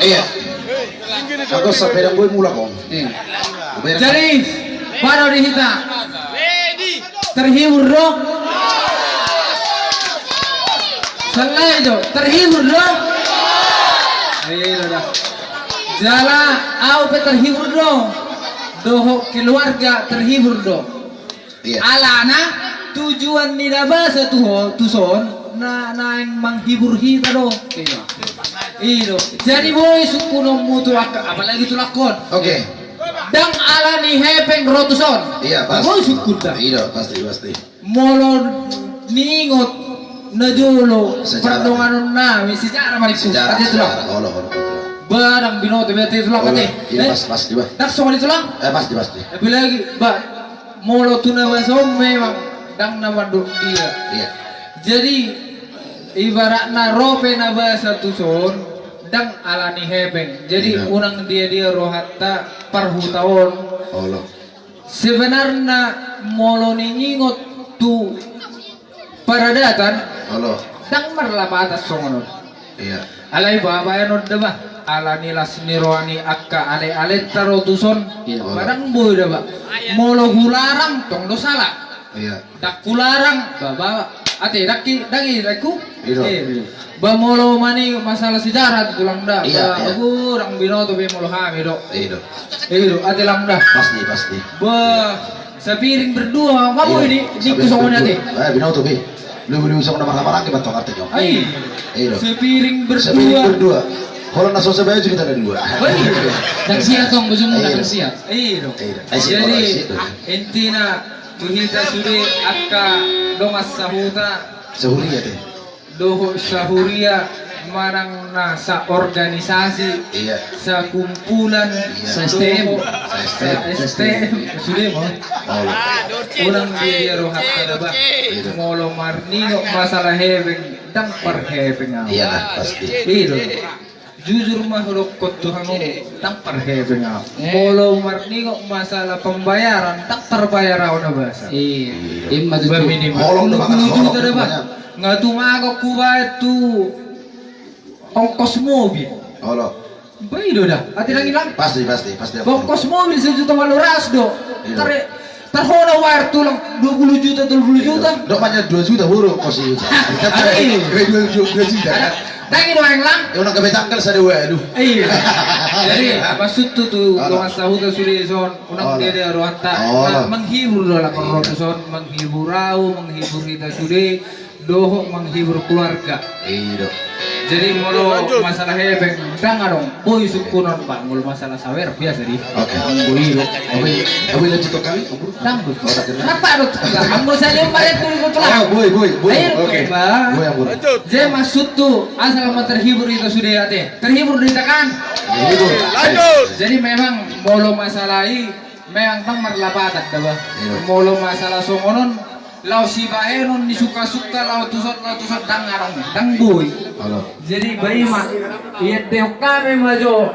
Iya. Aku sepeda gue mulai kong. Jadi baru dihita. Terhibur dong. Selesai itu terhibur dong. Ayo dah. Jala, aku terhibur dong. Doh keluarga terhibur dong. Iya. Alana tujuan nida bahasa tuson na yang menghibur kita dong. Iyo. Jadi boy suku mutu apalagi tu lakon. Oke. Dang alani hepeng rotuson. Iya pasti. Boy suku dah. Iya pasti. Molon ningot najolo perdonganon na sejarah mariku. Ada tu lah. Barang binoto bete tu lah kate. Iya pasti. Dak soal itu lah. Pasti. Bila lagi molo tu na wasom memang dang na waduk dia. Iya. Jadi ibaratna rope na bahasa tuson dang alani hebeng. Jadi iya. Unang dia rohatta parhutaon. Allah. Sebenarnya molo ningingot tu paradatan. Allah. Dang marlapa atas songonon. Iya. Alay babayan od ba? Alani lasniroani akka ale taro tuson. Barang boy da ba? Molo hularang tong do salah. Iya. Dak kularang baba ate daki ku. Iya. Ba molo mani masalah sejarah tulang dah. Iya. Aku orang binoto be molo kami do. Iya. Iyo ate lang dah. Pasti. Ba sepiring berdua kamu ini di kusongon ate. Binoto be. Lu usah nama-nama lagi bantu artinya. Iya. Sepiring Sepiring berdua. berdua. Kalau nasi sebaya juga ada dua. Dan siap tong bujung dan siap. Iyo. Jadi intina tuhita sude akka dongas sahuta Sahuria teh. doho sahuria marang na sa organisasi, Iya. sa kumpulan, sa STM sude mo. Unang dia rohat ka ba? Molo marnino masalah hebeng dang par hebeng. Iya lah pasti. Iyo. Jujur mahulog ko Tuhan mo, tak parhebe nga. Molo marningo masalah pembayaran, tak terbayar ako na basa. Iya. Minimum. Holong na Kulo ba? Nga tumago ko ba ito ongkos mobil? Allah. Baido dah. Ati lang ilang. Pasti. Ongkos mobil 1,800,000 do. Terhola wire tulang 20 juta. Dok banyak 2 juta huruf kosi. 2 juta. Dangin orang lang. Ya udah kebe tanggal sa dewa aduh. Iya. Jadi maksud tu dengan sahuta sudah son unang dia rohanta menghibur dalam son menghibur menghibur kita sudah doho menghibur keluarga. Iya. Jadi mulu masalah hebeng dang arong boy sukunon pak mulu masalah sawer biasa di. Oke. Boy Abang lanjut ke kami. dang tuh. Kenapa arut? Ambo saja paret tuh ikut lah. Boy. Ayo Oke. Pak. Boy yang boy. Jadi maksud tuh asal mau terhibur itu sudah ya teh. Terhibur ditakan. Jadi memang mulu masalah ini memang bang marlapatat dah. Mulu masalah songonon. Lau si baenon ni suka-suka lau tusot dang arong dang boy. Halo. Jadi bayi mah iya teh kare majo